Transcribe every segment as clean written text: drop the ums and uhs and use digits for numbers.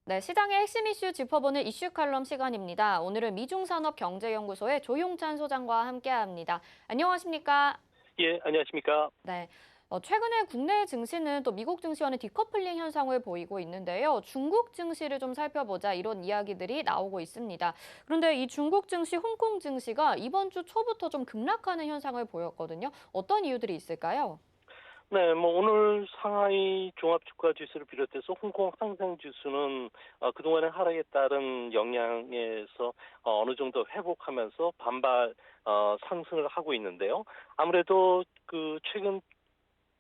네, 시장의 핵심 이슈 짚어보는 이슈 칼럼 시간입니다. 오늘은 미중산업경제연구소의 조용찬 소장과 함께합니다. 안녕하십니까? 예, 안녕하십니까? 네, 최근에 국내 증시는 또 미국 증시와는 디커플링 현상을 보이고 있는데요. 중국 증시를 좀 살펴보자 이런 이야기들이 나오고 있습니다. 그런데 이 중국 증시, 홍콩 증시가 이번 주 초부터 좀 급락하는 현상을 보였거든요. 어떤 이유들이 있을까요? 네, 오늘 상하이 종합주가지수를 비롯해서 홍콩 항생지수는 그동안의 하락에 따른 영향에서 어느 정도 회복하면서 반발 상승을 하고 있는데요. 아무래도 그 최근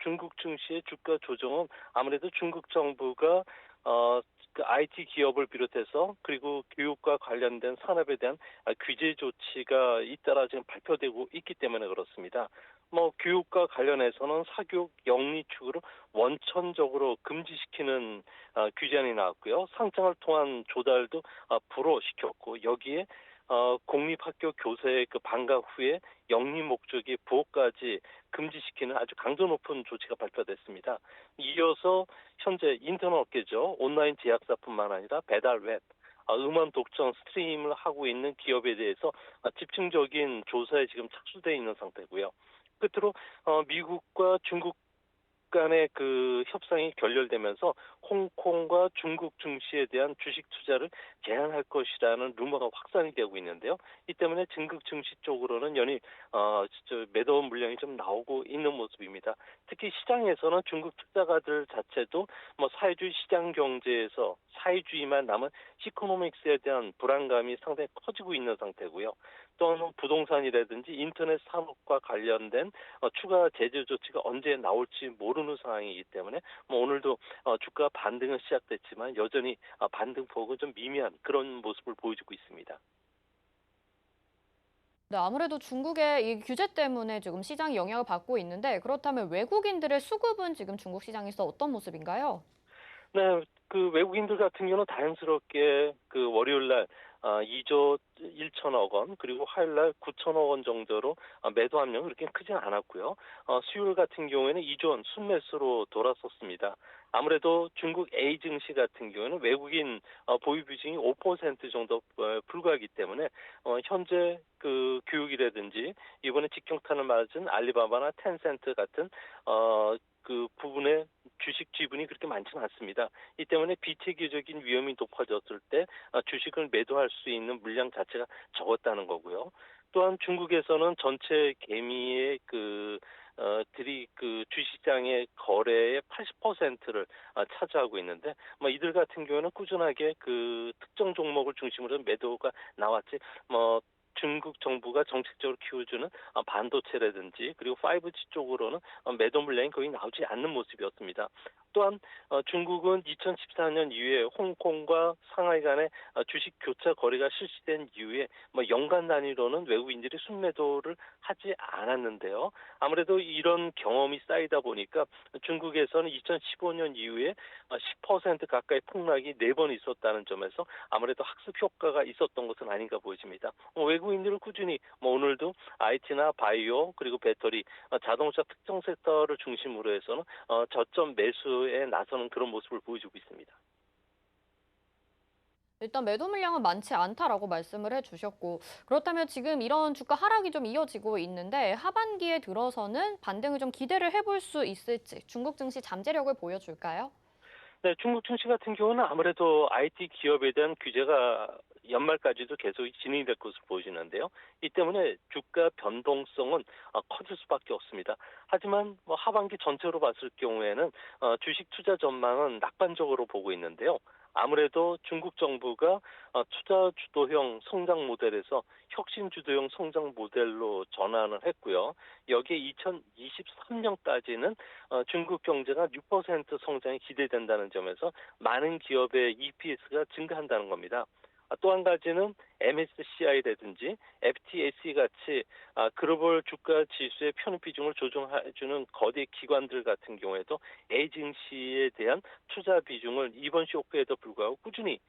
중국 증시의 주가 조정은 아무래도 중국 정부가 그 IT 기업을 비롯해서 그리고 교육과 관련된 산업에 대한 규제 조치가 잇따라 지금 발표되고 있기 때문에 그렇습니다. 교육과 관련해서는 사교육 영리 축으로 원천적으로 금지시키는 규제안이 나왔고요. 상장을 통한 조달도 불허시켰고 여기에 공립학교 교사의 그 방과 후에 영리 목적의 부호까지 금지시키는 아주 강도 높은 조치가 발표됐습니다. 이어서 현재 인터넷 업계죠. 온라인 제약사뿐만 아니라 배달 웹, 음원 독점 스트리밍을 하고 있는 기업에 대해서 집중적인 조사에 지금 착수되어 있는 상태고요. 끝으로 미국과 중국 간의 그 협상이 결렬되면서 홍콩과 중국 증시에 대한 주식 투자를 제한할 것이라는 루머가 확산이 되고 있는데요. 이 때문에 중국 증시 쪽으로는 연일 매도 물량이 좀 나오고 있는 모습입니다. 특히 시장에서는 중국 투자가들 자체도 사회주의 시장 경제에서 사회주의만 남은 시코노믹스에 대한 불안감이 상당히 커지고 있는 상태고요. 또한 부동산이라든지 인터넷 산업과 관련된 추가 제재 조치가 언제 나올지 모르는 상황이기 때문에 오늘도 주가 반등은 시작됐지만 여전히 반등폭은 좀 미미한 그런 모습을 보여주고 있습니다. 네, 아무래도 중국의 이 규제 때문에 지금 시장이 영향을 받고 있는데 그렇다면 외국인들의 수급은 지금 중국 시장에서 어떤 모습인가요? 네, 그 외국인들 같은 경우는 다행스럽게 그 월요일 날 2조 1천억 원, 그리고 화요일 날 9천억 원 정도로 매도 압력은 그렇게 크지 않았고요. 수요일 같은 경우에는 2조 원 순매수로 돌아섰습니다. 아무래도 중국 A 증시 같은 경우에는 외국인 보유 비중이 5% 정도 불과하기 때문에 현재 그 교육이라든지 이번에 직경탄을 맞은 알리바바나 텐센트 같은 그 부분에 주식 지분이 그렇게 많지는 않습니다. 이 때문에 비체계적인 위험이 높아졌을 때 주식을 매도할 수 있는 물량 자체가 적었다는 거고요. 또한 중국에서는 전체 개미의 들이 그 주식시장의 거래의 80%를 차지하고 있는데 이들 같은 경우는 꾸준하게 그 특정 종목을 중심으로 매도가 나왔지 중국 정부가 정책적으로 키워주는 반도체라든지 그리고 5G 쪽으로는 매도 물량이 거의 나오지 않는 모습이었습니다. 또한 중국은 2014년 이후에 홍콩과 상하이 간의 주식 교차 거래가 실시된 이후에 연간 단위로는 외국인들이 순매도를 하지 않았는데요. 아무래도 이런 경험이 쌓이다 보니까 중국에서는 2015년 이후에 10% 가까이 폭락이 4번 있었다는 점에서 아무래도 학습 효과가 있었던 것은 아닌가 보여집니다. 외국인들은 꾸준히 오늘도 IT나 바이오 그리고 배터리, 자동차 특정 섹터를 중심으로 해서는 저점 매수에 나서는 그런 모습을 보여주고 있습니다. 일단 매도 물량은 많지 않다라고 말씀을 해주셨고 그렇다면 지금 이런 주가 하락이 좀 이어지고 있는데 하반기에 들어서는 반등을 좀 기대를 해볼 수 있을지 중국 증시 잠재력을 보여줄까요? 네, 중국 증시 같은 경우는 아무래도 IT 기업에 대한 규제가 연말까지도 계속 진행이 될 것으로 보여지는데요. 이 때문에 주가 변동성은 커질 수밖에 없습니다. 하지만 하반기 전체로 봤을 경우에는 주식 투자 전망은 낙관적으로 보고 있는데요. 아무래도 중국 정부가 투자 주도형 성장 모델에서 혁신 주도형 성장 모델로 전환을 했고요. 여기에 2023년까지는 중국 경제가 6% 성장이 기대된다는 점에서 많은 기업의 EPS가 증가한다는 겁니다. 또 한 가지는 MSCI라든지 FTSE 같이 글로벌 주가 지수의 편입 비중을 조정해주는 거대 기관들 같은 경우에도 A 증시에 대한 투자 비중을 이번 쇼크에도 불구하고 꾸준히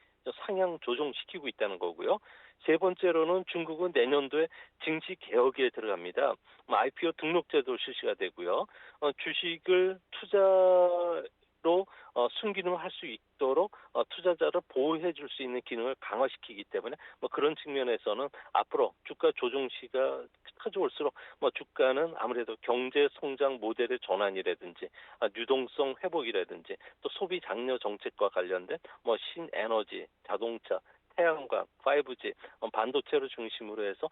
상향 조정시키고 있다는 거고요. 세 번째로는 중국은 내년도에 증시 개혁에 들어갑니다. IPO 등록 제도 실시가 되고요. 주식을 투자 순기능을 할 수 있도록 투자자를 보호해 줄 수 있는 기능을 강화시키기 때문에 그런 측면에서는 앞으로 주가 조정 시가 커져올수록 주가는 아무래도 경제 성장 모델의 전환이라든지 유동성 회복이라든지 또 소비 장려 정책과 관련된 신에너지, 자동차, 태양광, 5G, 반도체를 중심으로 해서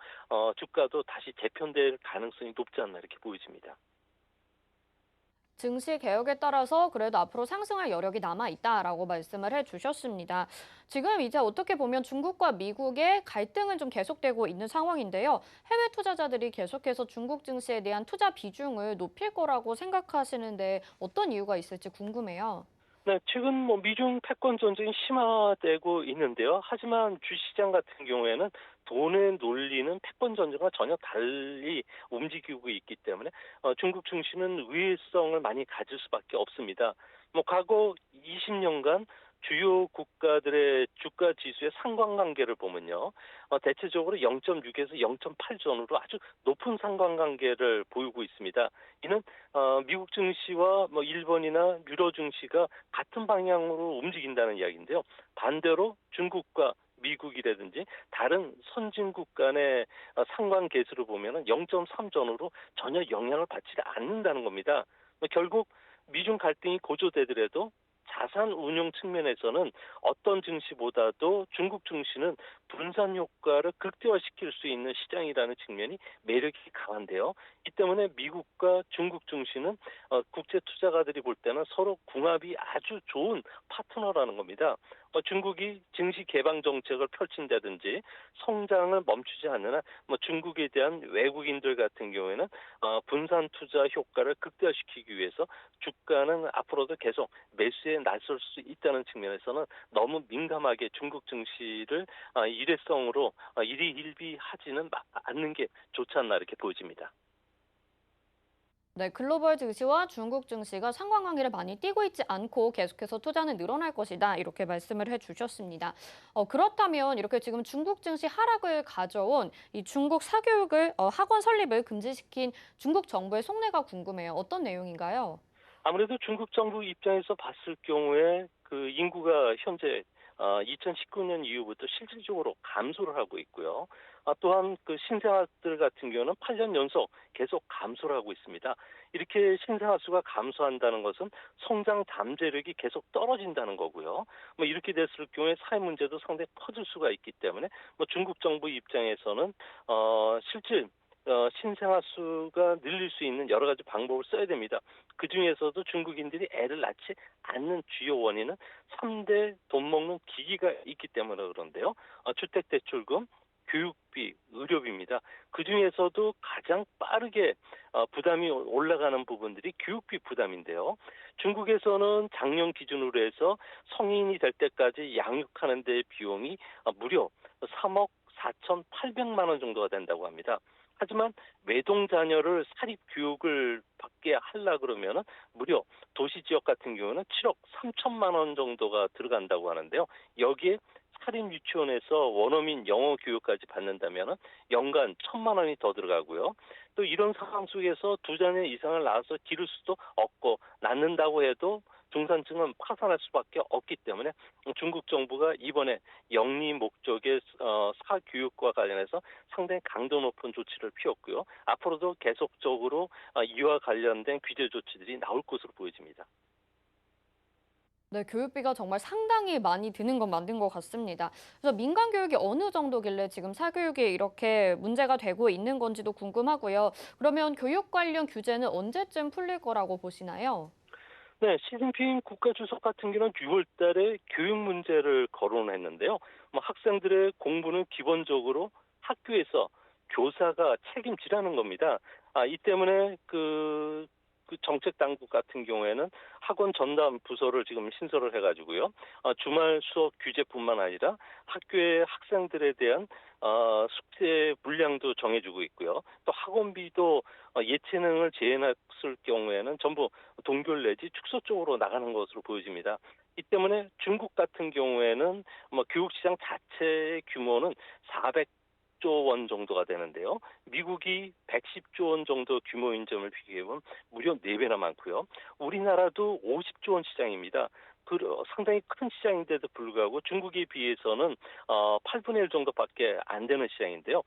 주가도 다시 재편될 가능성이 높지 않나 이렇게 보여집니다. 증시 개혁에 따라서 그래도 앞으로 상승할 여력이 남아 있다라고 말씀을 해주셨습니다. 지금 이제 어떻게 보면 중국과 미국의 갈등은 좀 계속되고 있는 상황인데요. 해외 투자자들이 계속해서 중국 증시에 대한 투자 비중을 높일 거라고 생각하시는데 어떤 이유가 있을지 궁금해요. 네, 최근 미중 패권 전쟁이 심화되고 있는데요. 하지만 주시장 같은 경우에는 돈의 논리는 패권 전쟁과 전혀 달리 움직이고 있기 때문에 중국 증시는 우회성을 많이 가질 수밖에 없습니다. 과거 20년간 주요 국가들의 주가 지수의 상관관계를 보면요. 대체적으로 0.6에서 0.8 전후로 아주 높은 상관관계를 보이고 있습니다. 이는 미국 증시와 일본이나 유로 증시가 같은 방향으로 움직인다는 이야기인데요. 반대로 중국과 미국이라든지 다른 선진국 간의 상관 계수를 보면은 0.3 전후로 전혀 영향을 받지 않는다는 겁니다. 결국 미중 갈등이 고조되더라도 자산 운용 측면에서는 어떤 증시보다도 중국 증시는 분산 효과를 극대화시킬 수 있는 시장이라는 측면이 매력이 강한데요. 이 때문에 미국과 중국 증시는 국제 투자가들이 볼 때는 서로 궁합이 아주 좋은 파트너라는 겁니다. 중국이 증시 개방 정책을 펼친다든지 성장을 멈추지 않는 한 중국에 대한 외국인들 같은 경우에는 분산 투자 효과를 극대화시키기 위해서 주가는 앞으로도 계속 매수에 나설 수 있다는 측면에서는 너무 민감하게 중국 증시를 일회성으로 일희일비하지는 않는 게 좋지 않나 이렇게 보여집니다. 네, 글로벌 증시와 중국 증시가 상관관계를 많이 띠고 있지 않고 계속해서 투자는 늘어날 것이다. 이렇게 말씀을 해주셨습니다. 그렇다면 이렇게 지금 중국 증시 하락을 가져온 이 중국 사교육을 학원 설립을 금지시킨 중국 정부의 속내가 궁금해요. 어떤 내용인가요? 아무래도 중국 정부 입장에서 봤을 경우에 그 인구가 현재 2019년 이후부터 실질적으로 감소를 하고 있고요. 또한 그 신생아들 같은 경우는 8년 연속 계속 감소를 하고 있습니다. 이렇게 신생아 수가 감소한다는 것은 성장 잠재력이 계속 떨어진다는 거고요. 이렇게 됐을 경우에 사회 문제도 상당히 커질 수가 있기 때문에 중국 정부 입장에서는 실질 신생아 수가 늘릴 수 있는 여러 가지 방법을 써야 됩니다. 그중에서도 중국인들이 애를 낳지 않는 주요 원인은 3대 돈 먹는 기기가 있기 때문에 그런데요. 주택대출금, 교육비, 의료비입니다. 그중에서도 가장 빠르게 부담이 올라가는 부분들이 교육비 부담인데요. 중국에서는 작년 기준으로 해서 성인이 될 때까지 양육하는 데 비용이 무려 3억 4,800만 원 정도가 된다고 합니다. 하지만 외동 자녀를 사립 교육을 받게 하려 그러면은 무려 도시 지역 같은 경우는 7억 3천만 원 정도가 들어간다고 하는데요. 여기에 사립 유치원에서 원어민 영어 교육까지 받는다면은 연간 1천만 원이 더 들어가고요. 또 이런 상황 속에서 두 자녀 이상을 낳아서 기를 수도 없고 낳는다고 해도 중산층은 파산할 수밖에 없기 때문에 중국 정부가 이번에 영리 목적의 사교육과 관련해서 상당히 강도 높은 조치를 피웠고요. 앞으로도 계속적으로 이와 관련된 규제 조치들이 나올 것으로 보여집니다. 네, 교육비가 정말 상당히 많이 드는 건 맞는 것 같습니다. 그래서 민간 교육이 어느 정도길래 지금 사교육이 이렇게 문제가 되고 있는 건지도 궁금하고요. 그러면 교육 관련 규제는 언제쯤 풀릴 거라고 보시나요? 네, 시진핑 국가주석 같은 경우는 6월 달에 교육 문제를 거론했는데요. 학생들의 공부는 기본적으로 학교에서 교사가 책임지라는 겁니다. 이 때문에 그 정책 당국 같은 경우에는 학원 전담 부서를 지금 신설을 해가지고요. 주말 수업 규제뿐만 아니라 학교의 학생들에 대한 숙제 분량도 정해주고 있고요. 또 학원비도 예체능을 제외했을 경우에는 전부 동결 내지 축소 쪽으로 나가는 것으로 보여집니다. 이 때문에 중국 같은 경우에는 교육시장 자체의 규모는 100조 원 정도가 되는데요. 미국이 110조 원 정도 규모인 점을 비교해보면 무려 4배나 많고요. 우리나라도 50조 원 시장입니다. 상당히 큰 시장인데도 불구하고 중국에 비해서는 8분의 1 정도밖에 안 되는 시장인데요.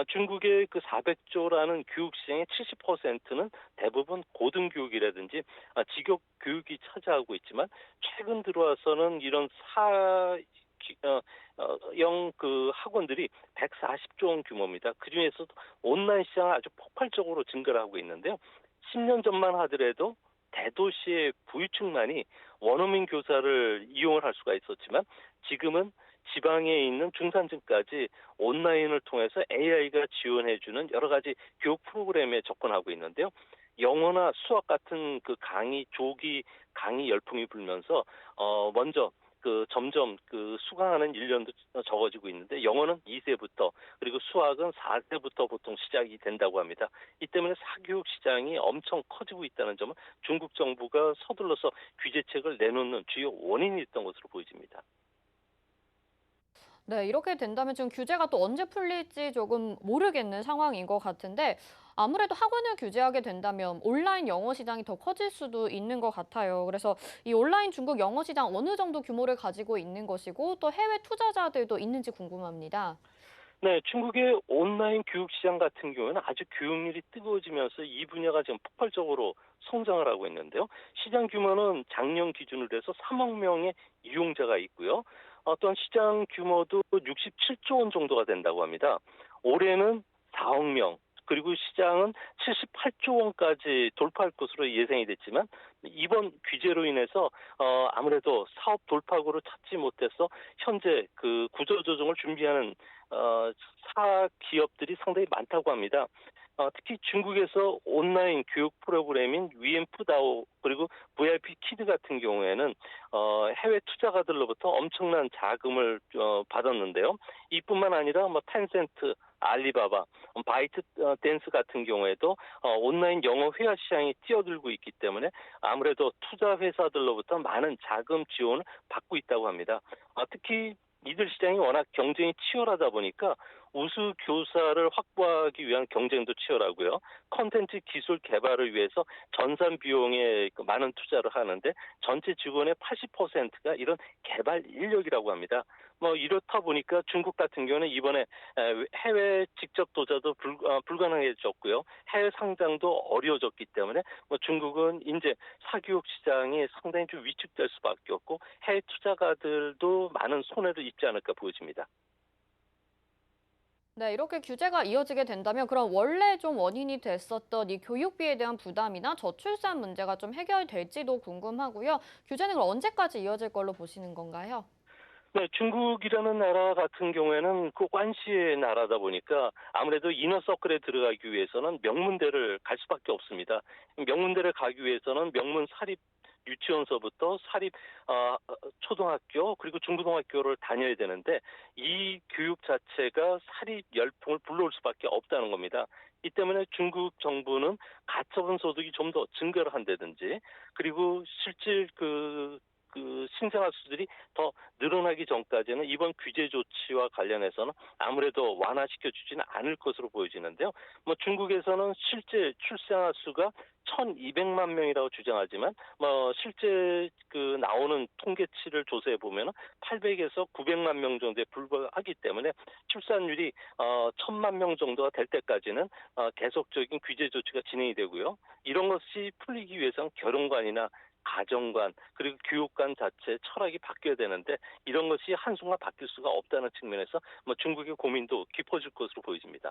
중국의 그 400조라는 교육 시장의 70%는 대부분 고등교육이라든지 직업 교육이 차지하고 있지만 최근 들어와서는 이런 영 그 학원들이 140조 원 규모입니다. 그중에서도 온라인 시장은 아주 폭발적으로 증가를 하고 있는데요. 10년 전만 하더라도 대도시의 부유층만이 원어민 교사를 이용을 할 수가 있었지만 지금은 지방에 있는 중산층까지 온라인을 통해서 AI가 지원해주는 여러 가지 교육 프로그램에 접근하고 있는데요. 영어나 수학 같은 그 조기 강의 열풍이 불면서 먼저 점점 수강하는 인원도 적어지고 있는데 영어는 2세부터 그리고 수학은 4세부터 보통 시작이 된다고 합니다. 이 때문에 사교육 시장이 엄청 커지고 있다는 점은 중국 정부가 서둘러서 규제책을 내놓는 주요 원인이 있던 것으로 보여집니다. 네, 이렇게 된다면 지금 규제가 또 언제 풀릴지 조금 모르겠는 상황인 것 같은데 아무래도 학원을 규제하게 된다면 온라인 영어 시장이 더 커질 수도 있는 것 같아요. 그래서 이 온라인 중국 영어 시장 어느 정도 규모를 가지고 있는 것이고 또 해외 투자자들도 있는지 궁금합니다. 네, 중국의 온라인 교육 시장 같은 경우에는 아주 교육률이 뜨거워지면서 이 분야가 지금 폭발적으로 성장을 하고 있는데요. 시장 규모는 작년 기준으로 해서 3억 명의 이용자가 있고요. 또한 시장 규모도 67조 원 정도가 된다고 합니다. 올해는 4억 명, 그리고 시장은 78조 원까지 돌파할 것으로 예상이 됐지만 이번 규제로 인해서 아무래도 사업 돌파구를 찾지 못해서 현재 그 구조조정을 준비하는 기업들이 상당히 많다고 합니다. 특히 중국에서 온라인 교육 프로그램인 위엠푸다오 그리고 VIP 키드 같은 경우에는 해외 투자가들로부터 엄청난 자금을 받았는데요. 이뿐만 아니라 뭐 텐센트, 알리바바, 바이트 댄스 같은 경우에도 온라인 영어 회화 시장이 뛰어들고 있기 때문에 아무래도 투자 회사들로부터 많은 자금 지원을 받고 있다고 합니다. 특히 이들 시장이 워낙 경쟁이 치열하다 보니까 우수 교사를 확보하기 위한 경쟁도 치열하고요. 컨텐츠 기술 개발을 위해서 전산 비용에 많은 투자를 하는데 전체 직원의 80%가 이런 개발 인력이라고 합니다. 뭐 이렇다 보니까 중국 같은 경우는 이번에 해외 직접 도자도 불가능해졌고요. 해외 상장도 어려워졌기 때문에 뭐 중국은 이제 사교육 시장이 상당히 좀 위축될 수밖에 없고 해외 투자가들도 많은 손해를 입지 않을까 보여집니다. 네, 이렇게 규제가 이어지게 된다면 그럼 원래 좀 원인이 됐었던 이 교육비에 대한 부담이나 저출산 문제가 좀 해결될지도 궁금하고요. 규제는 그럼 언제까지 이어질 걸로 보시는 건가요? 네, 중국이라는 나라 같은 경우에는 그 관시의 나라다 보니까 아무래도 이너서클에 들어가기 위해서는 명문대를 갈 수밖에 없습니다. 명문대를 가기 위해서는 명문 사립 유치원서부터 사립 초등학교 그리고 중고등학교를 다녀야 되는데 이 교육 자체가 사립 열풍을 불러올 수밖에 없다는 겁니다. 이 때문에 중국 정부는 가처분 소득이 좀 더 증가를 한다든지 그리고 실질 신생아 수들이 더 늘어나기 전까지는 이번 규제 조치와 관련해서는 아무래도 완화시켜 주지는 않을 것으로 보여지는데요. 뭐 중국에서는 실제 출생아 수가 1,200만 명이라고 주장하지만 뭐 실제 나오는 통계치를 조사해 보면은 800에서 900만 명 정도에 불과하기 때문에 출산율이 1,000만 명 정도가 될 때까지는 계속적인 규제 조치가 진행이 되고요. 이런 것이 풀리기 위해서는 결혼관이나 가정관 그리고 교육관 자체 철학이 바뀌어야 되는데 이런 것이 한순간 바뀔 수가 없다는 측면에서 뭐 중국의 고민도 깊어질 것으로 보여집니다.